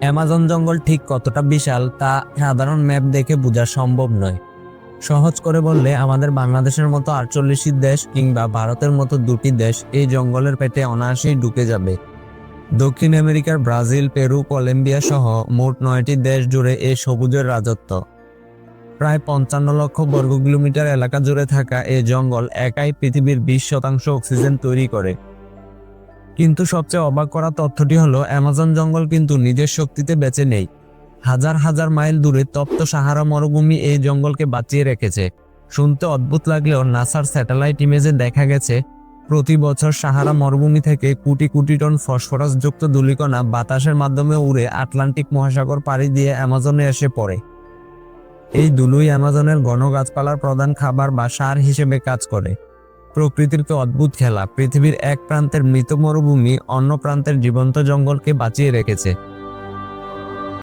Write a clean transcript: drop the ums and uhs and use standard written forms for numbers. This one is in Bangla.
অ্যামাজন জঙ্গল ঠিক কতটা বিশাল তা সাধারণ ম্যাপ দেখে বোঝা সম্ভব নয়। সহজ করে বললে আমাদের বাংলাদেশের মতো 48টি দেশ কিংবা ভারতের মতো দুটি দেশ এই জঙ্গলের পেটে অনায়াসেই ঢুকে যাবে। দক্ষিণ আমেরিকার ব্রাজিল, পেরু, কলম্বিয়া সহ মোট 9টি দেশ জুড়ে এই সবুজের রাজত্ব। প্রায় 55 লক্ষ বর্গ কিলোমিটার এলাকা জুড়ে থাকা এই জঙ্গল একাই পৃথিবীর 20% অক্সিজেন তৈরি করে। কিন্তু সবচেয়ে অবাক করা তথ্যটি হলো অ্যামাজন জঙ্গল কিন্তু নিজের শক্তিতে বেঁচে নেই। হাজার হাজার মাইল দূরে তপ্ত সাহারা মরুভূমি এই জঙ্গলকে বাঁচিয়ে রেখেছে। শুনতে অদ্ভুত লাগলেও নাসার স্যাটেলাইট ইমেজে দেখা গেছে প্রতি বছর সাহারা মরুভূমি থেকে কোটি কোটি টন ফসফরাসযুক্ত ধূলিকণা বাতাসের মাধ্যমে উড়ে আটলান্টিক মহাসাগর পাড়ি দিয়ে অ্যামাজনে এসে পড়ে। এই ধুলোই অ্যামাজনের ঘন গাছপালার প্রধান খাবার বা সার হিসেবে কাজ করে। প্রকৃতির তো অদ্ভুত খেলা, পৃথিবীর এক প্রান্তের মৃত মরুভূমি অন্য প্রান্তের জীবন্ত জঙ্গলকে বাঁচিয়ে রেখেছে।